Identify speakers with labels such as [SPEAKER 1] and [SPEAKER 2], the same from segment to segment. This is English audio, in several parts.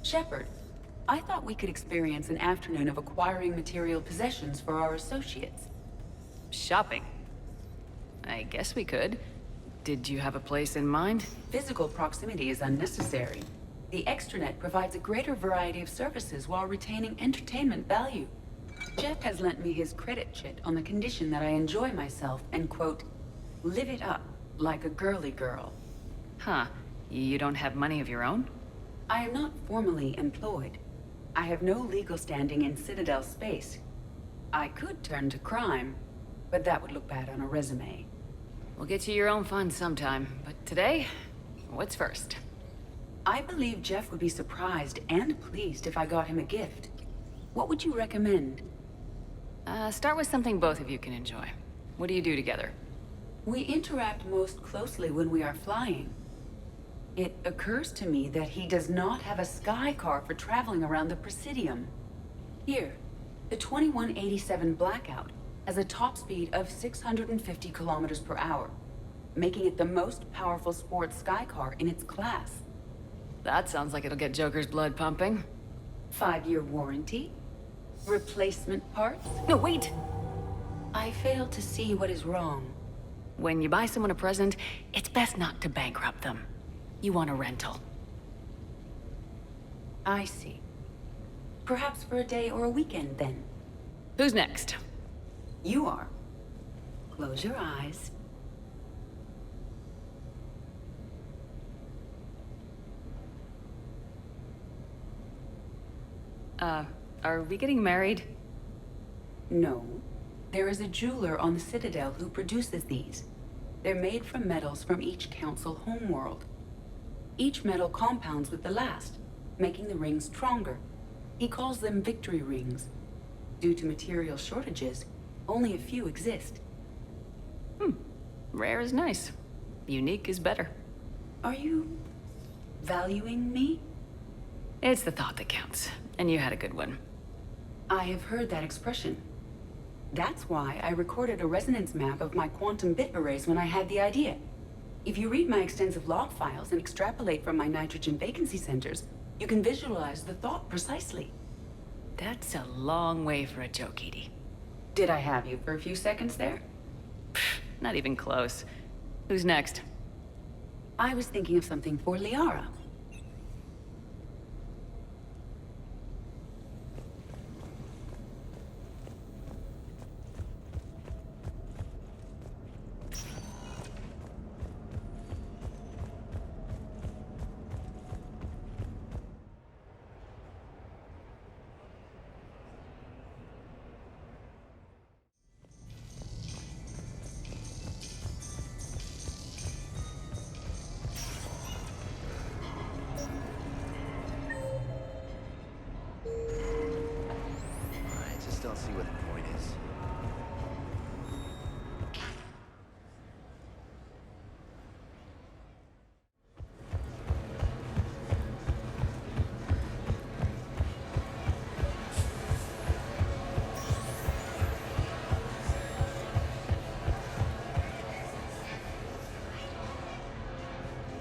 [SPEAKER 1] Shepard, I thought we could experience an afternoon of acquiring material possessions for our associates.
[SPEAKER 2] Shopping? I guess we could. Did you have a place in mind?
[SPEAKER 1] Physical proximity is unnecessary. The extranet provides a greater variety of services while retaining entertainment value. Jeff has lent me his credit chit on the condition that I enjoy myself and, quote, live it up like a girly girl.
[SPEAKER 2] Huh. You don't have money of your own?
[SPEAKER 1] I am not formally employed. I have no legal standing in Citadel space. I could turn to crime, but that would look bad on a resume.
[SPEAKER 2] We'll get you your own fun sometime, but today, what's first?
[SPEAKER 1] I believe Jeff would be surprised and pleased if I got him a gift. What would you recommend?
[SPEAKER 2] Start with something both of you can enjoy. What do you do together?
[SPEAKER 1] We interact most closely when we are flying. It occurs to me that he does not have a sky car for traveling around the Presidium. Here, the 2187 Blackout has a top speed of 650 kilometers per hour, making it the most powerful sports sky car in its class.
[SPEAKER 2] That sounds like it'll get Joker's blood pumping.
[SPEAKER 1] 5-year warranty? Replacement parts?
[SPEAKER 2] No, wait!
[SPEAKER 1] I fail to see what is wrong.
[SPEAKER 2] When you buy someone a present, it's best not to bankrupt them. You want a rental.
[SPEAKER 1] I see. Perhaps for a day or a weekend, then.
[SPEAKER 2] Who's next?
[SPEAKER 1] You are. Close your eyes.
[SPEAKER 2] Are we getting married?
[SPEAKER 1] No. There is a jeweler on the Citadel who produces these. They're made from metals from each council homeworld. Each metal compounds with the last, making the rings stronger. He calls them victory rings. Due to material shortages, only a few exist.
[SPEAKER 2] Rare is nice. Unique is better.
[SPEAKER 1] Are you valuing me?
[SPEAKER 2] It's the thought that counts, and you had a good one.
[SPEAKER 1] I have heard that expression. That's why I recorded a resonance map of my quantum bit arrays when I had the idea. If you read my extensive log files and extrapolate from my nitrogen vacancy centers, you can visualize the thought precisely.
[SPEAKER 2] That's a long way for a joke, Edie.
[SPEAKER 1] Did I have you for a few seconds there?
[SPEAKER 2] Not even close. Who's next?
[SPEAKER 1] I was thinking of something for Liara.
[SPEAKER 3] Don't see what the point is.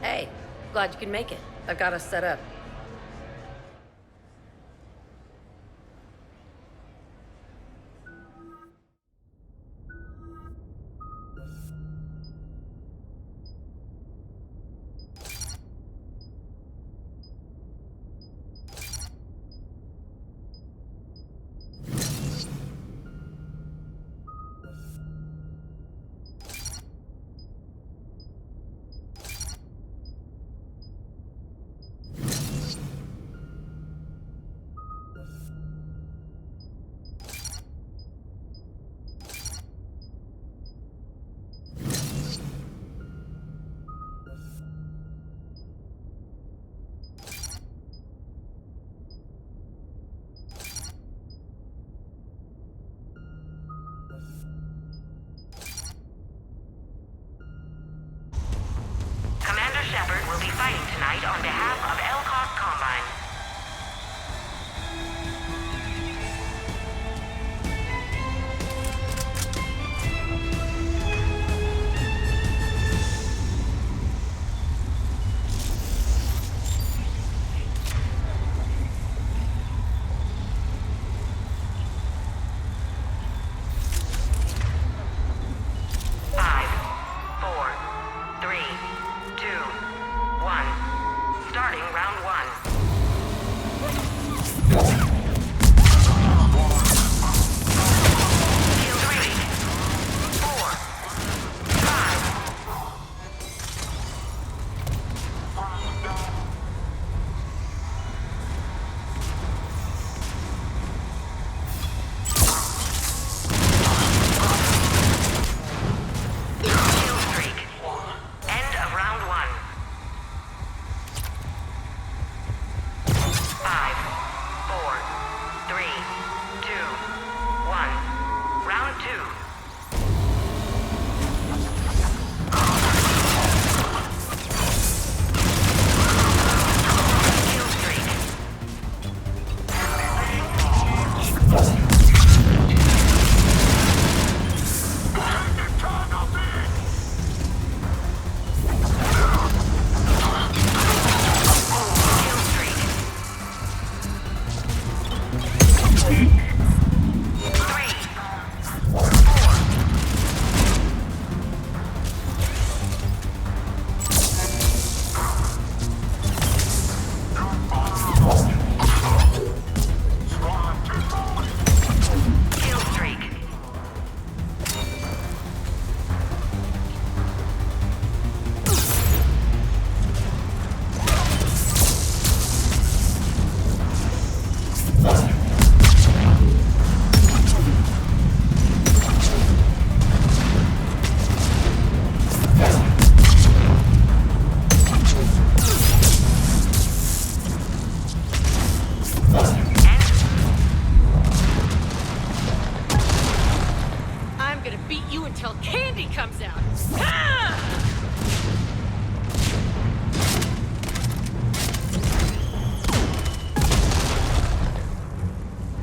[SPEAKER 4] Hey, glad you can make it. I've got us set up.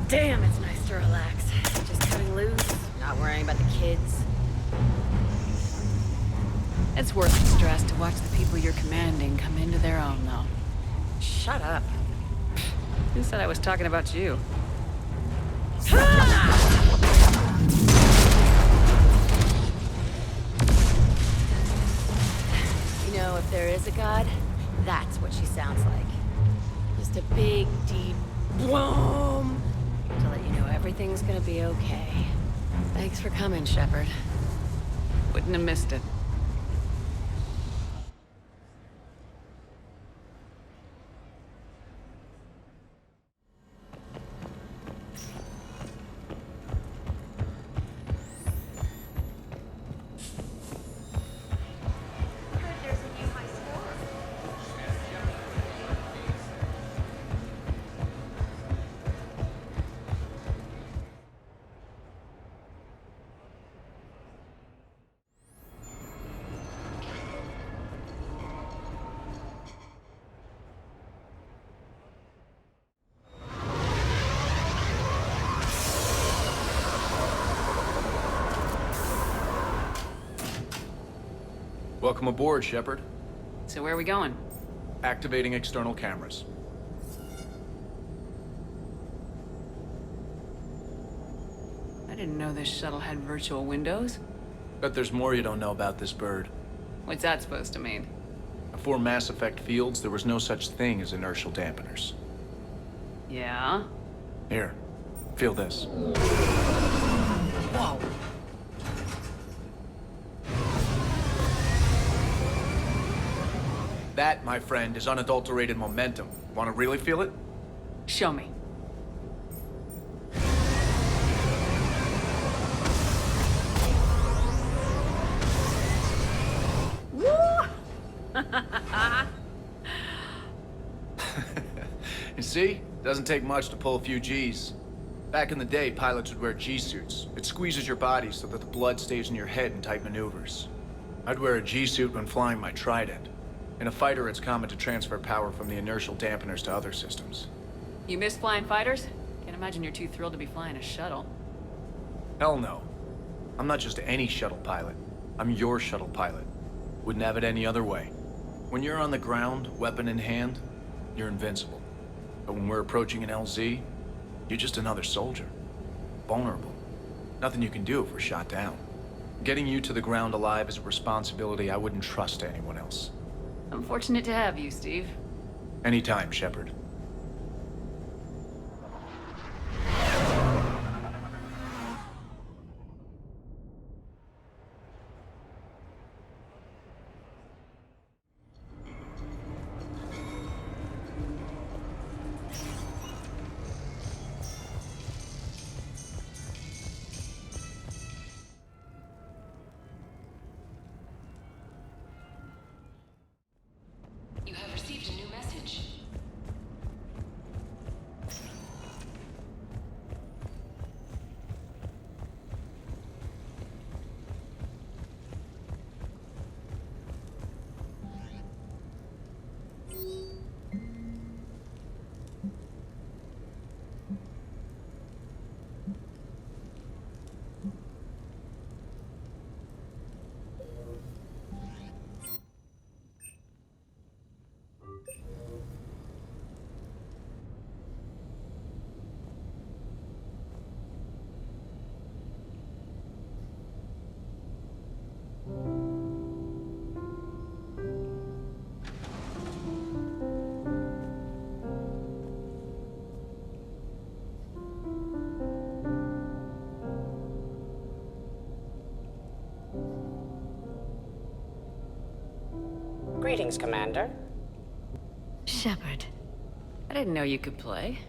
[SPEAKER 4] Damn, it's nice to relax. Just cutting loose, not worrying about the kids.
[SPEAKER 2] It's worth the stress to watch the people you're commanding come into their own, though.
[SPEAKER 4] Shut up.
[SPEAKER 2] Who said I was talking about you?
[SPEAKER 4] You know, if there is a god, that's what she sounds like. Just a big, deep boom to let you know everything's gonna be okay. Thanks for coming, Shepard.
[SPEAKER 2] Wouldn't have missed it.
[SPEAKER 3] Welcome aboard, Shepard.
[SPEAKER 2] So where are we going?
[SPEAKER 3] Activating external cameras.
[SPEAKER 2] I didn't know this shuttle had virtual windows.
[SPEAKER 3] Bet there's more you don't know about this bird.
[SPEAKER 2] What's that supposed to mean?
[SPEAKER 3] Before Mass Effect fields, there was no such thing as inertial dampeners.
[SPEAKER 2] Yeah?
[SPEAKER 3] Here, feel this.
[SPEAKER 2] Whoa.
[SPEAKER 3] That, my friend, is unadulterated momentum. Want to really feel it?
[SPEAKER 2] Show me.
[SPEAKER 3] You see? Doesn't take much to pull a few Gs. Back in the day, pilots would wear G-suits. It squeezes your body so that the blood stays in your head in tight maneuvers. I'd wear a G-suit when flying my Trident. In a fighter, it's common to transfer power from the inertial dampeners to other systems.
[SPEAKER 2] You miss flying fighters? Can't imagine you're too thrilled to be flying a shuttle.
[SPEAKER 3] Hell no. I'm not just any shuttle pilot. I'm your shuttle pilot. Wouldn't have it any other way. When you're on the ground, weapon in hand, you're invincible. But when we're approaching an LZ, you're just another soldier. Vulnerable. Nothing you can do if we're shot down. Getting you to the ground alive is a responsibility I wouldn't trust to anyone else.
[SPEAKER 2] I'm fortunate to have you, Steve.
[SPEAKER 3] Anytime, Shepard.
[SPEAKER 5] You have received a new message. Greetings, Commander.
[SPEAKER 6] Shepard.
[SPEAKER 2] I didn't know you could play.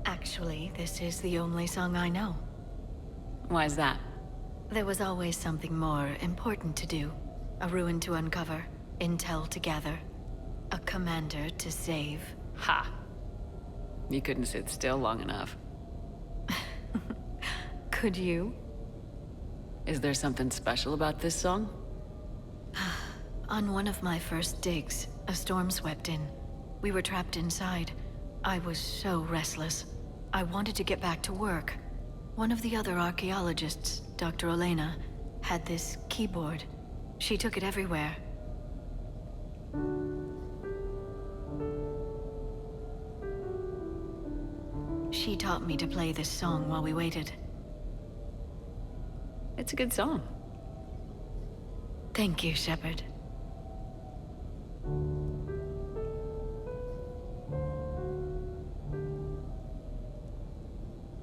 [SPEAKER 6] Actually, this is the only song I know.
[SPEAKER 2] Why is that?
[SPEAKER 6] There was always something more important to do. A ruin to uncover, intel to gather, a commander to save.
[SPEAKER 2] Ha! You couldn't sit still long enough.
[SPEAKER 6] Could you?
[SPEAKER 2] Is there something special about this song?
[SPEAKER 6] On one of my first digs, a storm swept in. We were trapped inside. I was so restless. I wanted to get back to work. One of the other archaeologists, Dr. Elena, had this keyboard. She took it everywhere. She taught me to play this song while we waited.
[SPEAKER 2] It's a good song.
[SPEAKER 6] Thank you, Shepard.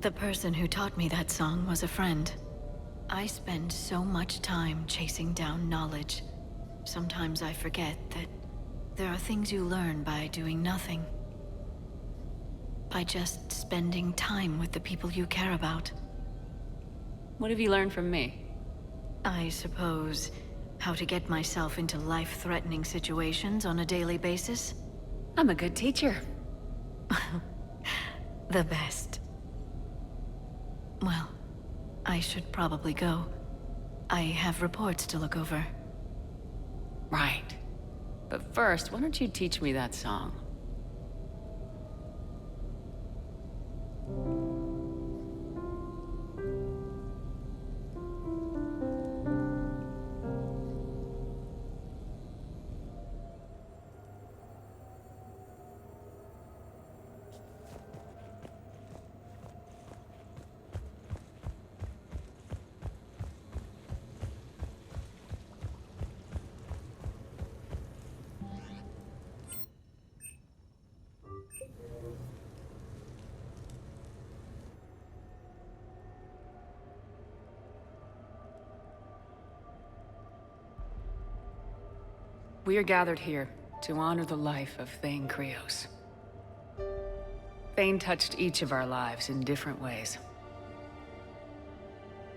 [SPEAKER 6] The person who taught me that song was a friend. I spend so much time chasing down knowledge. Sometimes I forget that there are things you learn by doing nothing. By just spending time with the people you care about.
[SPEAKER 2] What have you learned from me?
[SPEAKER 6] I suppose how to get myself into life-threatening situations on a daily basis.
[SPEAKER 2] I'm a good teacher.
[SPEAKER 6] The best. Well, I should probably go. I have reports to look over.
[SPEAKER 2] Right. But first, why don't you teach me that song? We are gathered here to honor the life of Thane Krios. Thane touched each of our lives in different ways.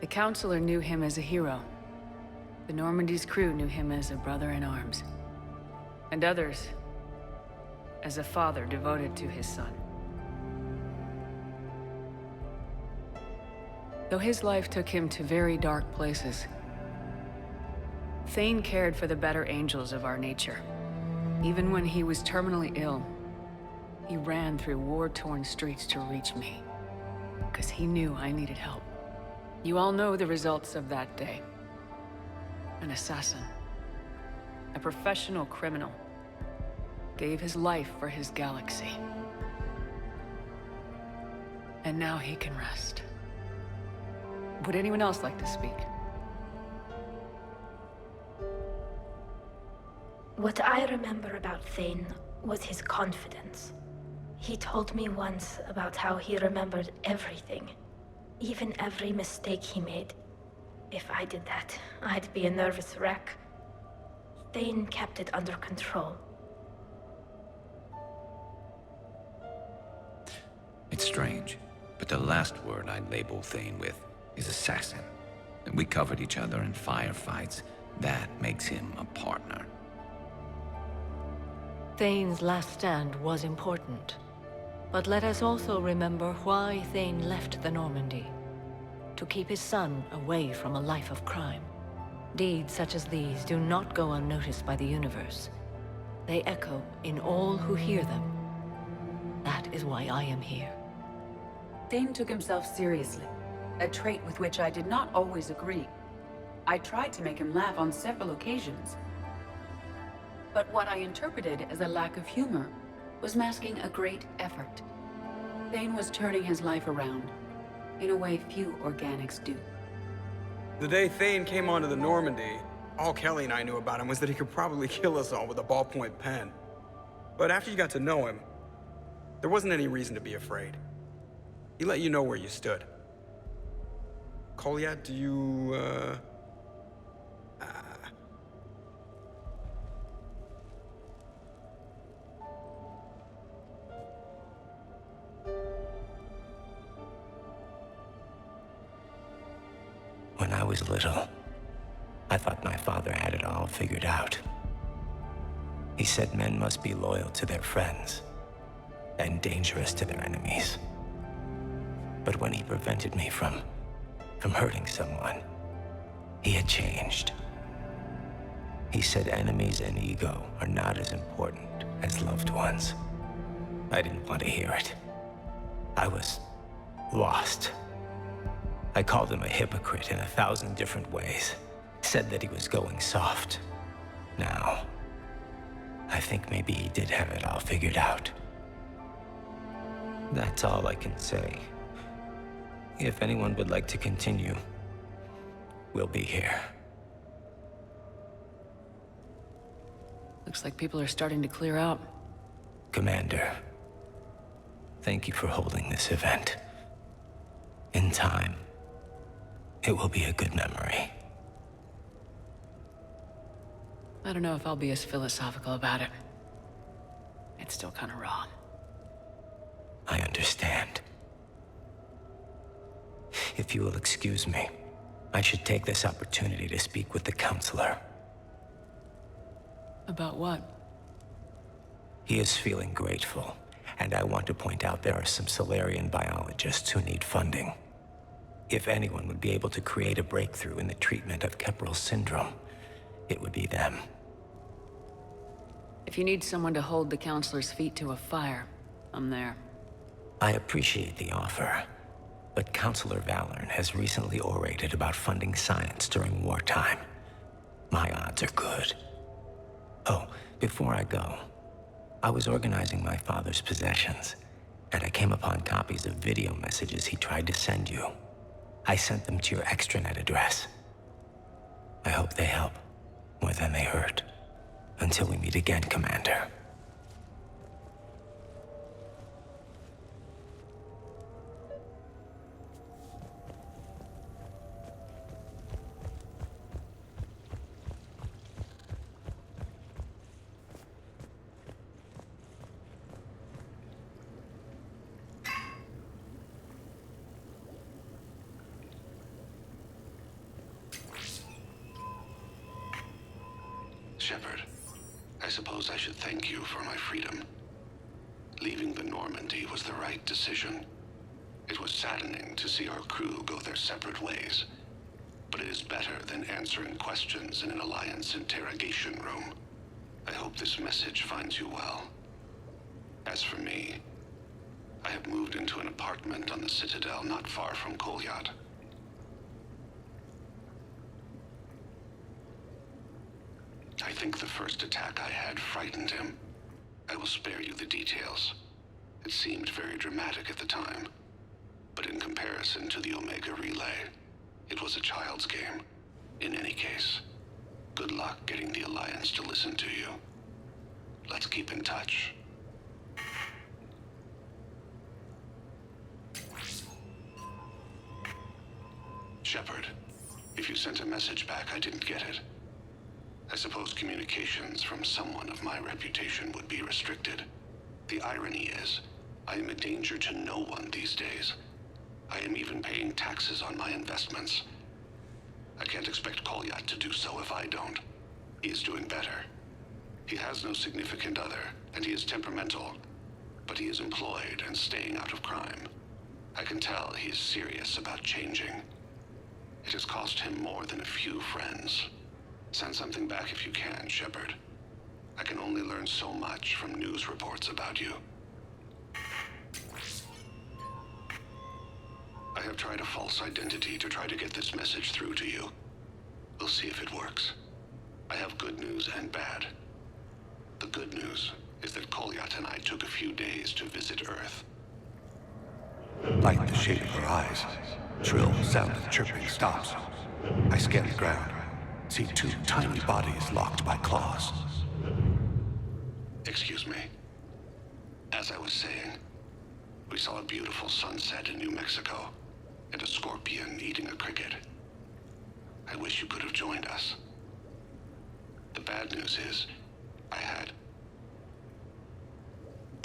[SPEAKER 2] The Counselor knew him as a hero. The Normandy's crew knew him as a brother in arms. And others as a father devoted to his son. Though his life took him to very dark places, Thane cared for the better angels of our nature. Even when he was terminally ill, he ran through war-torn streets to reach me, because he knew I needed help. You all know the results of that day. An assassin, a professional criminal, gave his life for his galaxy. And now he can rest. Would anyone else like to speak?
[SPEAKER 7] What I remember about Thane was his confidence. He told me once about how he remembered everything, even every mistake he made. If I did that, I'd be a nervous wreck. Thane kept it under control.
[SPEAKER 8] It's strange, but the last word I'd label Thane with is assassin. And we covered each other in firefights. That makes him a partner.
[SPEAKER 9] Thane's last stand was important. But let us also remember why Thane left the Normandy. To keep his son away from a life of crime. Deeds such as these do not go unnoticed by the universe. They echo in all who hear them. That is why I am here.
[SPEAKER 1] Thane took himself seriously, a trait with which I did not always agree. I tried to make him laugh on several occasions. But what I interpreted as a lack of humor was masking a great effort. Thane was turning his life around, in a way few organics do.
[SPEAKER 10] The day Thane came onto the Normandy, all Kelly and I knew about him was that he could probably kill us all with a ballpoint pen. But after you got to know him, there wasn't any reason to be afraid. He let you know where you stood. Kolyat, do you,
[SPEAKER 5] was little, I thought my father had it all figured out. He said men must be loyal to their friends and dangerous to their enemies. But when he prevented me from hurting someone, he had changed. He said enemies and ego are not as important as loved ones. I didn't want to hear it. I was lost. I called him a hypocrite in 1,000 different ways. Said that he was going soft. Now, I think maybe he did have it all figured out. That's all I can say. If anyone would like to continue, we'll be here.
[SPEAKER 2] Looks like people are starting to clear out.
[SPEAKER 5] Commander, thank you for holding this event. In time, it will be a good memory.
[SPEAKER 2] I don't know if I'll be as philosophical about it. It's still kind of raw.
[SPEAKER 5] I understand. If you will excuse me, I should take this opportunity to speak with the counselor.
[SPEAKER 2] About what?
[SPEAKER 5] He is feeling grateful, and I want to point out there are some Solarian biologists who need funding. If anyone would be able to create a breakthrough in the treatment of Keppel syndrome, it would be them.
[SPEAKER 2] If you need someone to hold the counselor's feet to a fire, I'm there.
[SPEAKER 5] I appreciate the offer, but Counselor Valorn has recently orated about funding science during wartime. My odds are good. Oh, before I go, I was organizing my father's possessions, and I came upon copies of video messages he tried to send you. I sent them to your extranet address. I hope they help, more than they hurt. Until we meet again, Commander.
[SPEAKER 11] Shepard, I suppose I should thank you for my freedom. Leaving the Normandy was the right decision. It was saddening to see our crew go their separate ways, but it is better than answering questions in an Alliance interrogation room. I hope this message finds you well. As for me, I have moved into an apartment on the Citadel not far from Kolyat. I think the first attack I had frightened him. I will spare you the details. It seemed very dramatic at the time, but in comparison to the Omega Relay, it was a child's game. In any case, good luck getting the Alliance to listen to you. Let's keep in touch. Shepard, if you sent a message back, I didn't get it. I suppose communications from someone of my reputation would be restricted. The irony is, I am a danger to no one these days. I am even paying taxes on my investments. I can't expect Kolyat to do so if I don't. He is doing better. He has no significant other, and he is temperamental, but he is employed and staying out of crime. I can tell he is serious about changing. It has cost him more than a few friends. Send something back if you can, Shepard. I can only learn so much from news reports about you. I have tried a false identity to try to get this message through to you. We'll see if it works. I have good news and bad. The good news is that Kolyat and I took a few days to visit Earth.
[SPEAKER 12] Like the shape of her eyes. Shrill sound of chirping stops. I scan the ground. See two tiny bodies locked by claws.
[SPEAKER 11] Excuse me. As I was saying, we saw a beautiful sunset in New Mexico, and a scorpion eating a cricket. I wish you could have joined us. The bad news is, I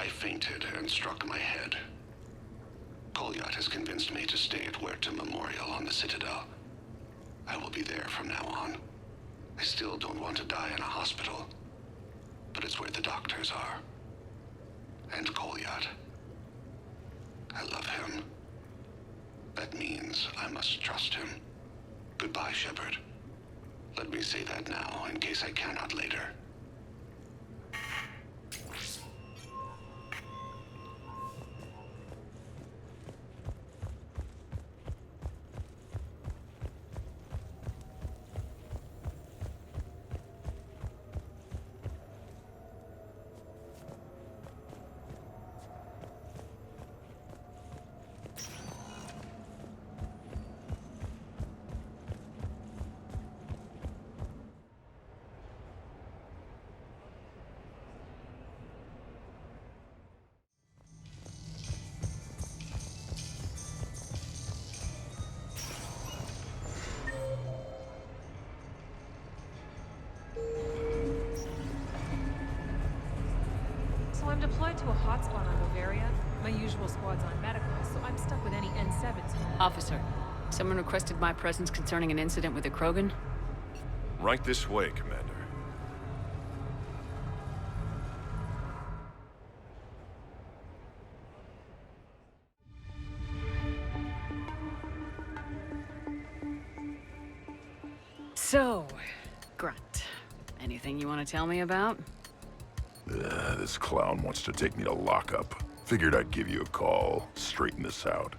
[SPEAKER 11] fainted and struck my head. Kolyat has convinced me to stay at Huerta Memorial on the Citadel. I will be there from now on. I still don't want to die in a hospital, but it's where the doctors are. And Goliath. I love him. That means I must trust him. Goodbye, Shepard. Let me say that now, in case I cannot later.
[SPEAKER 13] So I'm deployed to a hotspot on Bavaria. My usual squad's on medical, so I'm stuck with any N7s.
[SPEAKER 2] Officer, someone requested my presence concerning an incident with the Krogan.
[SPEAKER 14] Right this way, Commander.
[SPEAKER 2] So, Grunt, anything you want to tell me about?
[SPEAKER 14] This clown wants to take me to lockup. Figured I'd give you a call, straighten this out.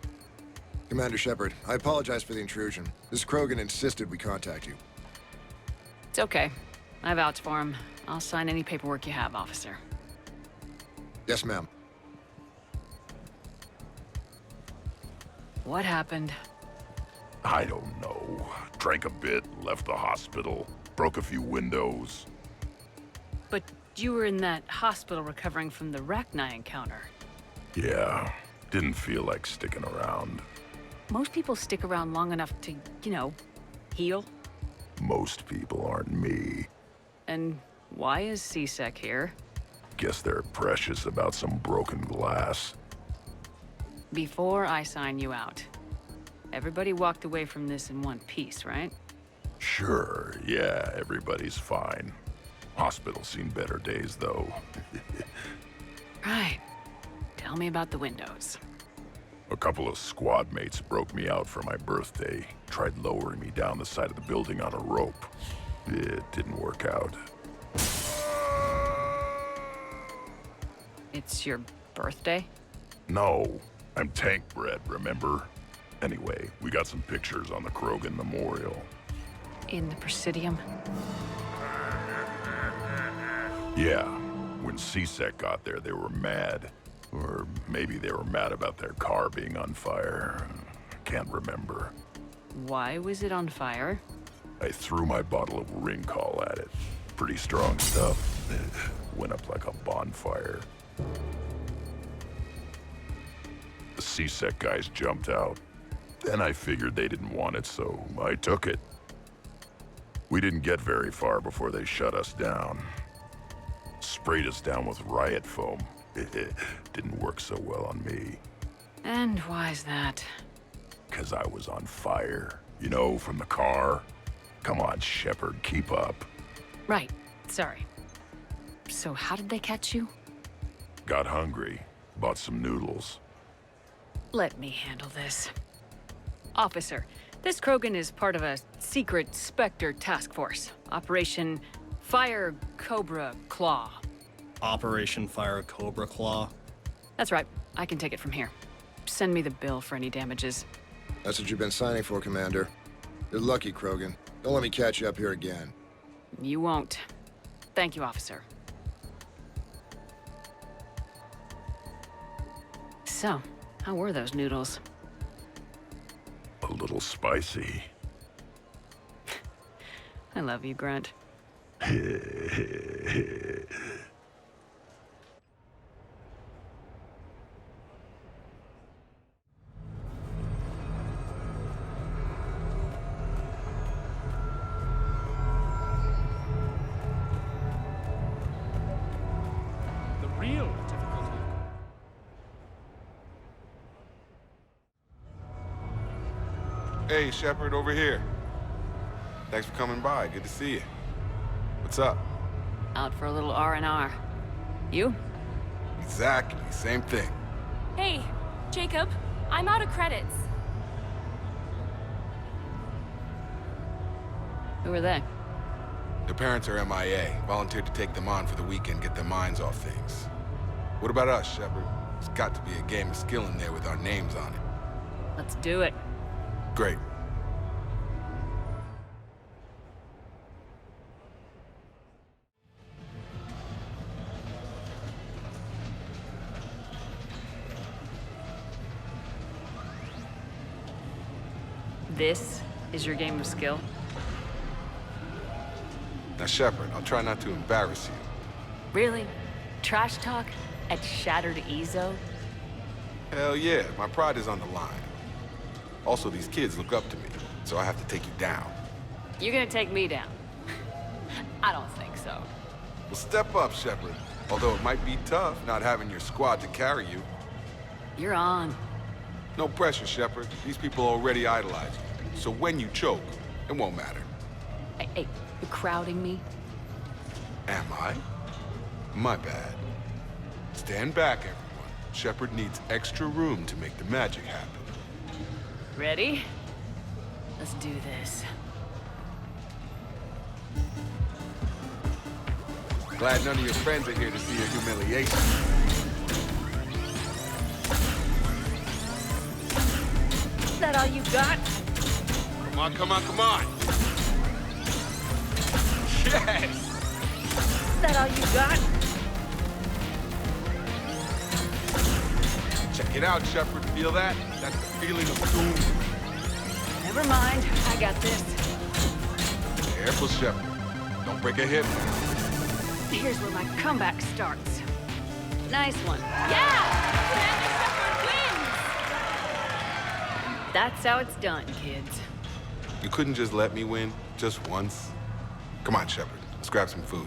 [SPEAKER 15] Commander Shepard, I apologize for the intrusion. This Krogan insisted we contact you.
[SPEAKER 2] It's okay. I vouch for him. I'll sign any paperwork you have, officer.
[SPEAKER 15] Yes, ma'am.
[SPEAKER 2] What happened?
[SPEAKER 14] I don't know. Drank a bit, left the hospital, broke a few windows.
[SPEAKER 2] But you were in that hospital recovering from the Rachni encounter.
[SPEAKER 14] Yeah, didn't feel like sticking around.
[SPEAKER 2] Most people stick around long enough to, you know, heal.
[SPEAKER 14] Most people aren't me.
[SPEAKER 2] And why is C-Sec here?
[SPEAKER 14] Guess they're precious about some broken glass.
[SPEAKER 2] Before I sign you out, everybody walked away from this in one piece, right?
[SPEAKER 14] Sure, yeah, everybody's fine. Hospital's seen better days, though.
[SPEAKER 2] Right. Tell me about the windows.
[SPEAKER 14] A couple of squad mates broke me out for my birthday. Tried lowering me down the side of the building on a rope. It didn't work out.
[SPEAKER 2] It's your birthday?
[SPEAKER 14] No, I'm tank bred, remember? Anyway, we got some pictures on the Krogan Memorial.
[SPEAKER 2] In the Presidium?
[SPEAKER 14] Yeah, when C-Sec got there, they were mad. Or maybe they were mad about their car being on fire. Can't remember.
[SPEAKER 2] Why was it on fire?
[SPEAKER 14] I threw my bottle of ring call at it. Pretty strong stuff. Went up like a bonfire. The C-Sec guys jumped out. Then I figured they didn't want it, so I took it. We didn't get very far before they shut us down. Sprayed us down with riot foam. It didn't work so well on me.
[SPEAKER 2] And why's that?
[SPEAKER 14] 'Cause I was on fire. You know, from the car. Come on, Shepard, keep up.
[SPEAKER 2] Right. Sorry. So how did they catch you?
[SPEAKER 14] Got hungry. Bought some noodles.
[SPEAKER 2] Let me handle this. Officer, this Krogan is part of a secret Spectre task force. Operation Fire Cobra Claw.
[SPEAKER 16] Operation Fire Cobra Claw?
[SPEAKER 2] That's right. I can take it from here. Send me the bill for any damages.
[SPEAKER 15] That's what you've been signing for, Commander. You're lucky, Krogan. Don't let me catch you up here again.
[SPEAKER 2] You won't. Thank you, officer. So, how were those noodles?
[SPEAKER 14] A little spicy.
[SPEAKER 2] I love you, Grunt.
[SPEAKER 17] Real difficulty.
[SPEAKER 12] Hey, Shepard, over here.
[SPEAKER 18] Thanks for coming by. Good to see you. What's up?
[SPEAKER 2] Out for a little R&R. You?
[SPEAKER 18] Exactly. Same thing.
[SPEAKER 19] Hey, Jacob. I'm out of credits.
[SPEAKER 2] Who are they?
[SPEAKER 18] Their parents are MIA. Volunteered to take them on for the weekend, get their minds off things. What about us, Shepard? There's got to be a game of skill in there with our names on it.
[SPEAKER 2] Let's do it.
[SPEAKER 18] Great.
[SPEAKER 2] This is your game of skill?
[SPEAKER 18] Now, Shepard, I'll try not to embarrass you.
[SPEAKER 2] Really? Trash talk at Shattered Ezo?
[SPEAKER 18] Hell yeah, my pride is on the line. Also, these kids look up to me, so I have to take you down.
[SPEAKER 2] You're gonna take me down? I don't think so.
[SPEAKER 18] Well, step up, Shepard. Although it might be tough not having your squad to carry you.
[SPEAKER 2] You're on.
[SPEAKER 18] No pressure, Shepard. These people already idolize you. So when you choke, it won't matter.
[SPEAKER 2] Hey, you're crowding me?
[SPEAKER 18] Am I? My bad. Stand back, everyone. Shepard needs extra room to make the magic happen.
[SPEAKER 2] Ready? Let's do this.
[SPEAKER 18] Glad none of your friends are here to see your humiliation.
[SPEAKER 4] Is that all you got?
[SPEAKER 18] Come on, come on, come on! Yes!
[SPEAKER 4] Is that all you got?
[SPEAKER 18] Check it out, Shepard. Feel that? That's the feeling of doom.
[SPEAKER 2] Never mind. I got this.
[SPEAKER 18] Careful, Shepard. Don't break a hip.
[SPEAKER 2] Here's where my comeback starts. Nice one.
[SPEAKER 19] Yeah!
[SPEAKER 2] That's how it's done, kids.
[SPEAKER 18] You couldn't just let me win, just once? Come on, Shepard. Let's grab some food.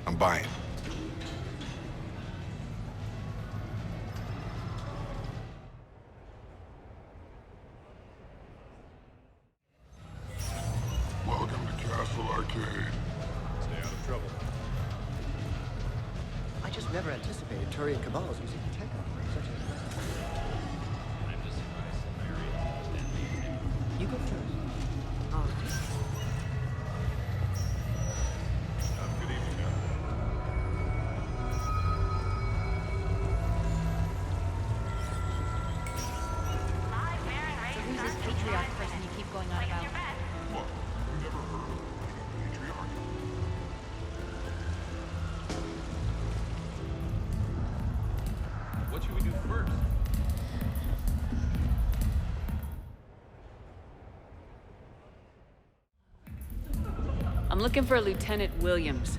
[SPEAKER 18] I'm buying.
[SPEAKER 14] Welcome to Castle Arcade.
[SPEAKER 17] Stay out of trouble.
[SPEAKER 20] I just never anticipated Turian Cabals using tech on such a...
[SPEAKER 17] I'm just surprised Mary understands.
[SPEAKER 20] You go first.
[SPEAKER 17] All right. Good evening, man.
[SPEAKER 6] So who's this patriarch person you keep going on about?
[SPEAKER 14] What? You never heard of the patriarch?
[SPEAKER 17] What should we do first?
[SPEAKER 2] I'm looking for Lieutenant Williams.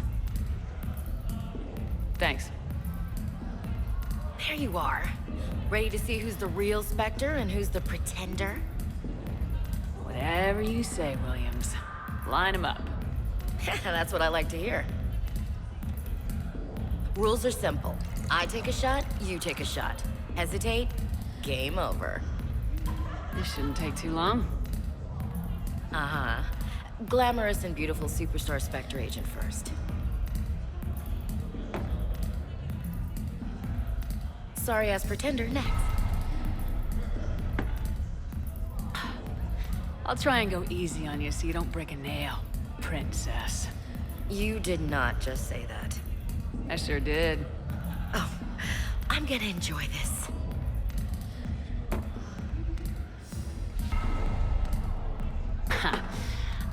[SPEAKER 2] Thanks.
[SPEAKER 4] There you are. Ready to see who's the real Spectre and who's the pretender?
[SPEAKER 2] Whatever you say, Williams. Line 'em up.
[SPEAKER 4] That's what I like to hear. Rules are simple. I take a shot, you take a shot. Hesitate, game over.
[SPEAKER 2] This shouldn't take too long.
[SPEAKER 4] Uh-huh. Glamorous and beautiful superstar Spectre agent first. Sorry-ass pretender next.
[SPEAKER 2] I'll try and go easy on you so you don't break a nail, princess.
[SPEAKER 4] You did not just say that.
[SPEAKER 2] I sure did.
[SPEAKER 4] Oh, I'm gonna enjoy this.
[SPEAKER 2] Ha.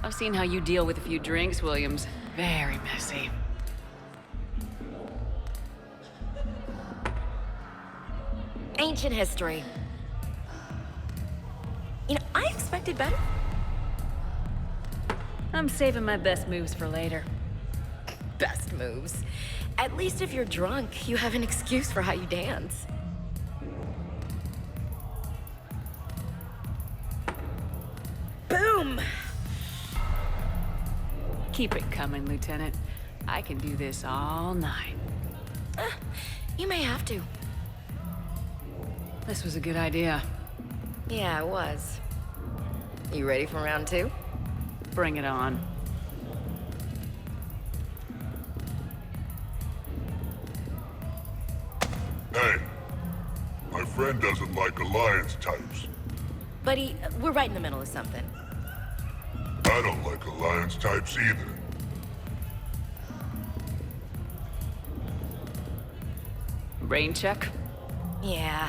[SPEAKER 2] I've seen how you deal with a few drinks, Williams. Very messy.
[SPEAKER 4] Ancient history. You know, I expected better.
[SPEAKER 2] I'm saving my best moves for later.
[SPEAKER 4] Best moves. At least if you're drunk, you have an excuse for how you dance. Boom!
[SPEAKER 2] Keep it coming, Lieutenant. I can do this all night.
[SPEAKER 4] You may have to.
[SPEAKER 2] This was a good idea.
[SPEAKER 4] Yeah, it was. You ready for round two?
[SPEAKER 2] Bring it on.
[SPEAKER 14] Hey, my friend doesn't like alliance types.
[SPEAKER 4] Buddy, we're right in the middle of something.
[SPEAKER 14] I don't like alliance types either.
[SPEAKER 2] Rain check?
[SPEAKER 4] Yeah.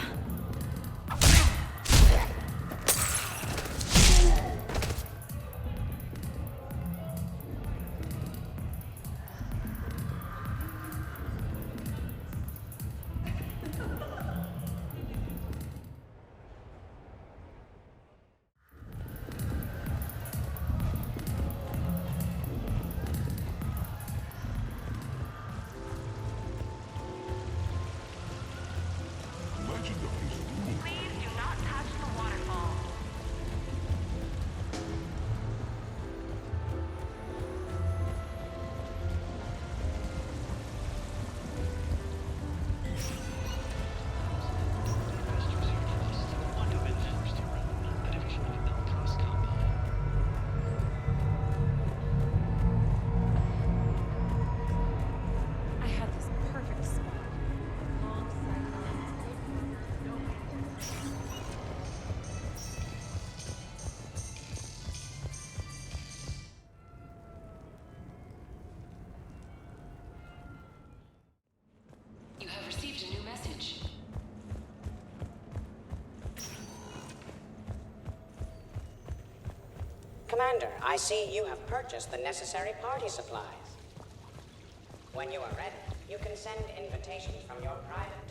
[SPEAKER 13] I had this perfect spot.
[SPEAKER 19] You have received a new message.
[SPEAKER 21] Commander, I see you have purchased the necessary party supplies. When you are ready, you can send invitations from your private